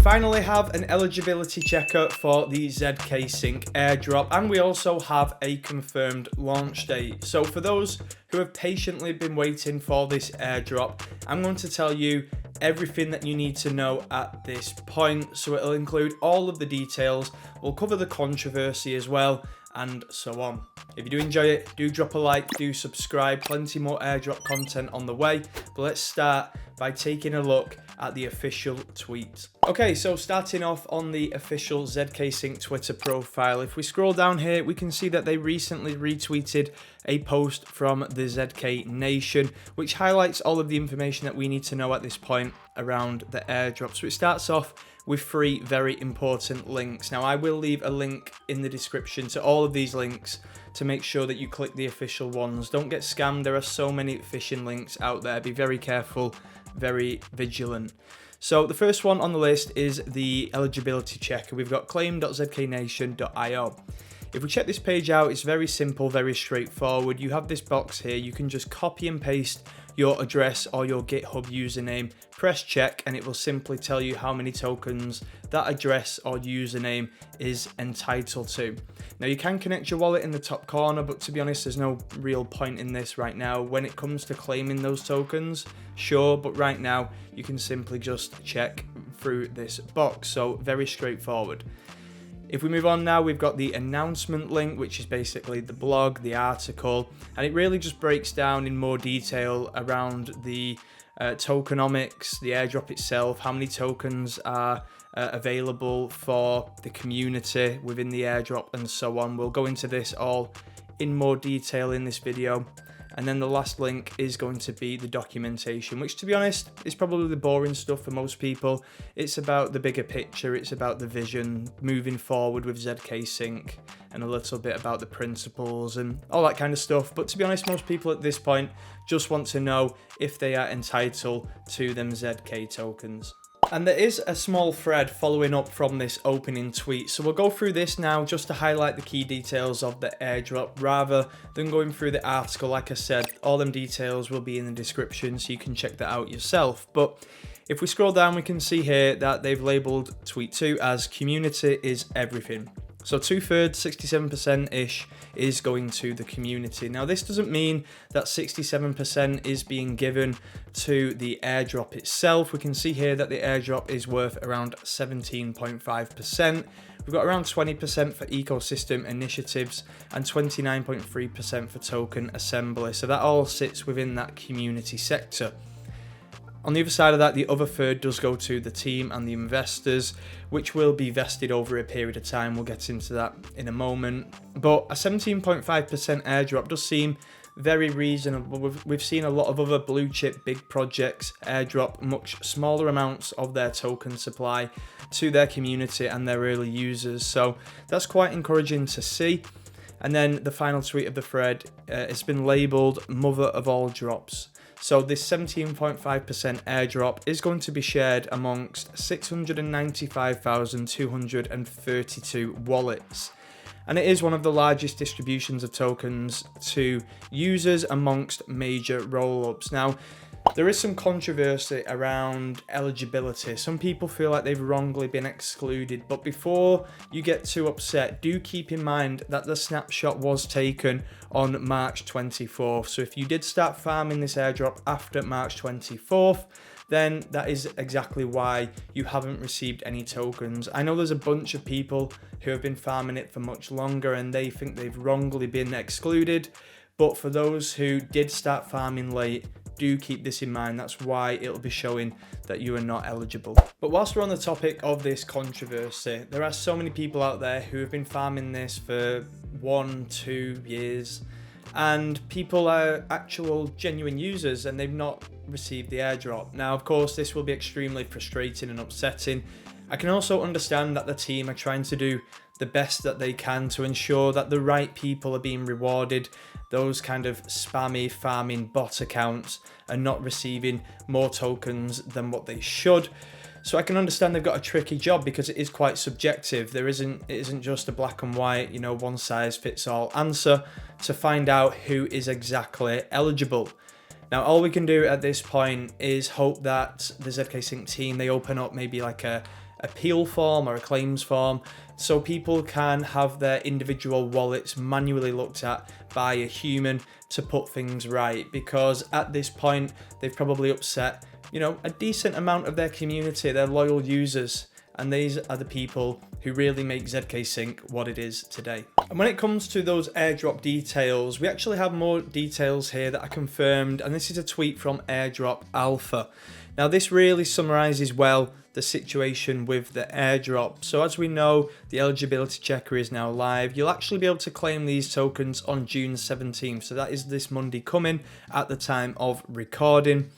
finally have an eligibility checker for the ZKSYNC airdrop, and we also have a confirmed launch date. So for those who have patiently been waiting for this airdrop, I'm going to tell you everything that you need to know at this point. So it'll include all of the details, we'll cover the controversy as well, and so on. If you do enjoy it, do drop a like, do subscribe, plenty more airdrop content on the way. But let's start by taking a look at the official tweet. Okay, so starting off on the official ZKSYNC Twitter profile, if we scroll down here, we can see that they recently retweeted a post from the ZK Nation, which highlights all of the information that we need to know at this point around the airdrop. So it starts off with 3 very important links. Now, I will leave a link in the description to all of these links to make sure that you click the official ones. Don't get scammed. There are so many phishing links out there. Be very careful, very vigilant. So the first one on the list is the eligibility checker. We've got claim.zknation.io. If we check this page out, it's very simple, very straightforward. You have this box here. You can just copy and paste your address or your GitHub username, press check, and it will simply tell you how many tokens that address or username is entitled to. Now, you can connect your wallet in the top corner, but to be honest, there's no real point in this right now. When it comes to claiming those tokens, sure, but right now you can simply just check through this box. So very straightforward. If we move on now, we've got the announcement link, which is basically the blog, the article, and it really just breaks down in more detail around the tokenomics, the airdrop itself, how many tokens are available for the community within the airdrop, and so on. We'll go into this all in more detail in this video. And then the last link is going to be the documentation, which, to be honest, is probably the boring stuff for most people. It's about the bigger picture, it's about the vision moving forward with ZKSYNC, and a little bit about the principles and all that kind of stuff. But to be honest, most people at this point just want to know if they are entitled to them ZK tokens. And there is a small thread following up from this opening tweet. So we'll go through this now just to highlight the key details of the airdrop rather than going through the article. Like I said, all them details will be in the description so you can check that out yourself. But if we scroll down, we can see here that they've labeled tweet 2 as community is everything. So 2/3, 67%-ish is going to the community. Now, this doesn't mean that 67% is being given to the airdrop itself. We can see here that the airdrop is worth around 17.5%. We've got around 20% for ecosystem initiatives and 29.3% for token assembly. So that all sits within that community sector. On the other side of that, the other third does go to the team and the investors, which will be vested over a period of time. We'll get into that in a moment. But a 17.5% airdrop does seem very reasonable. We've seen a lot of other blue chip big projects airdrop much smaller amounts of their token supply to their community and their early users. So that's quite encouraging to see. And then the final tweet of the thread, it's been labeled mother of all drops. So this 17.5% airdrop is going to be shared amongst 695,232 wallets. And it is one of the largest distributions of tokens to users amongst major rollups. Now, there is some controversy around eligibility. Some people feel like they've wrongly been excluded, but before you get too upset, do keep in mind that the snapshot was taken on March 24th. So if you did start farming this airdrop after March 24th, then that is exactly why you haven't received any tokens. I know there's a bunch of people who have been farming it for much longer and they think they've wrongly been excluded, but for those who did start farming late, do keep this in mind. That's why it'll be showing that you are not eligible. But whilst we're on the topic of this controversy, there are so many people out there who have been farming this for 1-2 years, and people are actual genuine users and they've not received the airdrop. Now, of course, this will be extremely frustrating and upsetting. I can also understand that the team are trying to do the best that they can to ensure that the right people are being rewarded. Those kind of spammy farming bot accounts are not receiving more tokens than what they should. So I can understand they've got a tricky job because it is quite subjective. It isn't just a black and white, one size fits all answer to find out who is exactly eligible. Now, all we can do at this point is hope that the ZKSYNC team, they open up maybe like a appeal form or a claims form, so people can have their individual wallets manually looked at by a human to put things right, because at this point they've probably upset, you know, a decent amount of their community, their loyal users, and these are the people who really make ZKSYNC what it is today. And when it comes to those airdrop details, we actually have more details here that are confirmed, and this is a tweet from Airdrop Alpha. Now this really summarizes well the situation with the airdrop. So as we know, the eligibility checker is now live. You'll actually be able to claim these tokens on June 17th. So that is this Monday coming at the time of recording.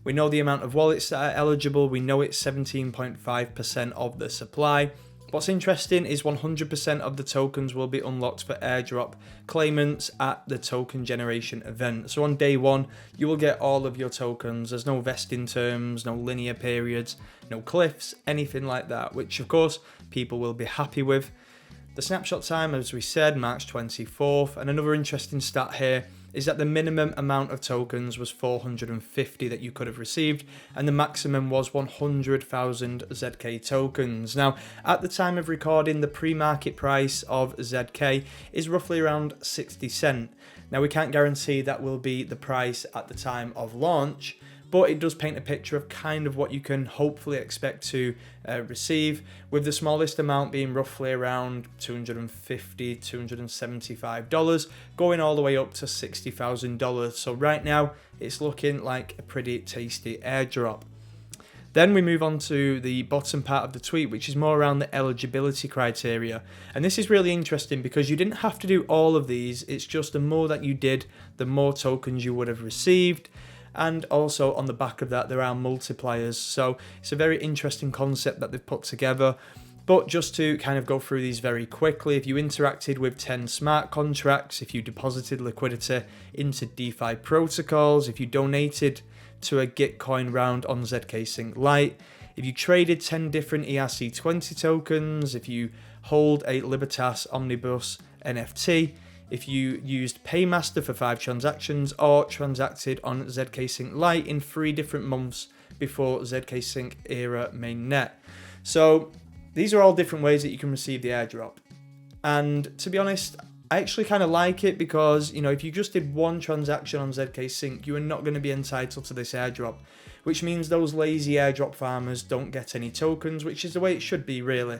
We know the amount of wallets that are eligible. We know it's 17.5% of the supply. What's interesting is 100% of the tokens will be unlocked for airdrop claimants at the token generation event. So on day one, you will get all of your tokens. There's no vesting terms, no linear periods, no cliffs, anything like that, which of course people will be happy with. The snapshot time, as we said, March 24th. And another interesting stat here is that the minimum amount of tokens was 450 that you could have received, and the maximum was 100,000 ZK tokens. Now, at the time of recording, the pre-market price of ZK is roughly around 60 cents. Now, we can't guarantee that will be the price at the time of launch, but it does paint a picture of kind of what you can hopefully expect to receive, with the smallest amount being roughly around $250, $275, going all the way up to $60,000. So right now, it's looking like a pretty tasty airdrop. Then we move on to the bottom part of the tweet, which is more around the eligibility criteria. And this is really interesting because you didn't have to do all of these. It's just the more that you did, the more tokens you would have received. And also on the back of that, there are multipliers. So it's a very interesting concept that they've put together. But just to kind of go through these very quickly, if you interacted with 10 smart contracts, if you deposited liquidity into DeFi protocols, if you donated to a Gitcoin round on ZKSYNC Lite, if you traded 10 different ERC20 tokens, if you hold a Libertas Omnibus NFT, if you used Paymaster for 5 transactions, or transacted on ZKSYNC Lite in 3 different months before ZKSYNC Era mainnet. So these are all different ways that you can receive the airdrop. And to be honest, I actually kind of like it because, you know, if you just did 1 transaction on ZKSYNC, you are not going to be entitled to this airdrop, which means those lazy airdrop farmers don't get any tokens, which is the way it should be, really.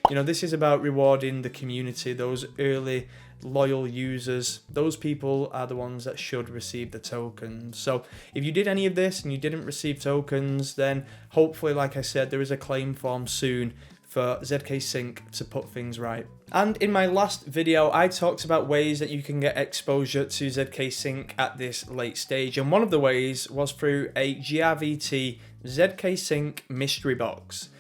You know, this is about rewarding the community, those early loyal users. Those people are the ones that should receive the tokens. So if you did any of this and you didn't receive tokens, then hopefully, like I said, there is a claim form soon for ZKSYNC to put things right. And in my last video, I talked about ways that you can get exposure to ZKSYNC at this late stage. And one of the ways was through a GRVT ZKSYNC mystery box.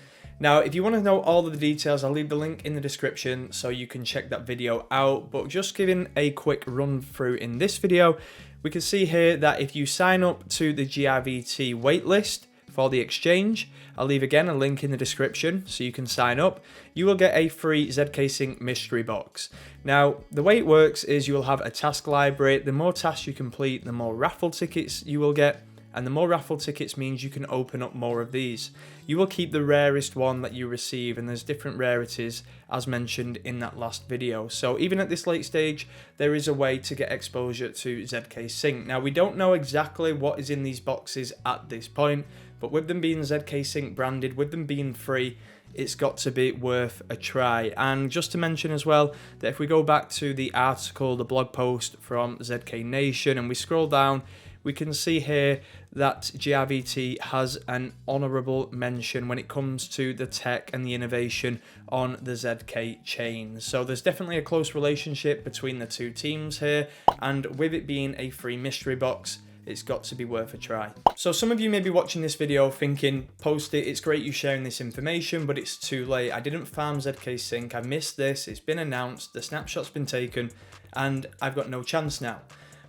Now, if you want to know all of the details, I'll leave the link in the description so you can check that video out. But just giving a quick run through in this video, we can see here that if you sign up to the GRVT waitlist for the exchange, I'll leave again a link in the description so you can sign up, you will get a free ZKSYNC mystery box. Now, the way it works is you will have a task library. The more tasks you complete, the more raffle tickets you will get. And the more raffle tickets means you can open up more of these. You will keep the rarest one that you receive, and there's different rarities as mentioned in that last video. So even at this late stage, there is a way to get exposure to ZKSYNC. Now, we don't know exactly what is in these boxes at this point, but with them being ZKSYNC branded, with them being free, it's got to be worth a try. And just to mention as well, that if we go back to the article, the blog post from ZK Nation, and we scroll down, we can see here that GRVT has an honourable mention when it comes to the tech and the innovation on the ZK chain. So there's definitely a close relationship between the two teams here, and with it being a free mystery box, it's got to be worth a try. So some of you may be watching this video thinking, post it, it's great you sharing this information, but it's too late. I didn't farm ZKSYNC, I missed this, it's been announced, the snapshot's been taken, and I've got no chance now.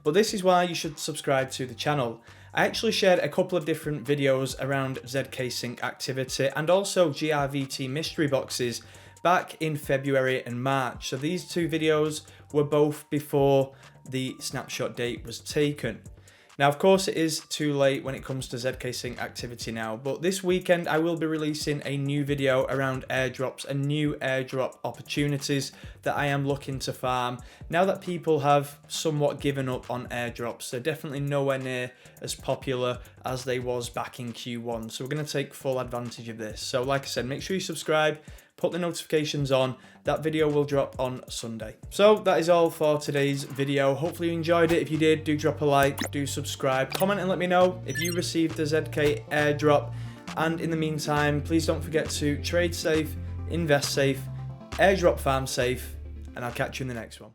But this is why you should subscribe to the channel. I actually shared a couple of different videos around ZKSYNC activity and also GRVT mystery boxes back in February and March. So these two videos were both before the snapshot date was taken. Now, of course, it is too late when it comes to ZKSYNC activity now, but this weekend I will be releasing a new video around airdrops and new airdrop opportunities that I am looking to farm. Now that people have somewhat given up on airdrops, they're definitely nowhere near as popular as they was back in Q1. So we're going to take full advantage of this. So like I said, make sure you subscribe, put the notifications on. That video will drop on Sunday. So that is all for today's video. Hopefully you enjoyed it. If you did, do drop a like, do subscribe, comment and let me know if you received the ZK airdrop. And in the meantime, please don't forget to trade safe, invest safe, airdrop farm safe, and I'll catch you in the next one.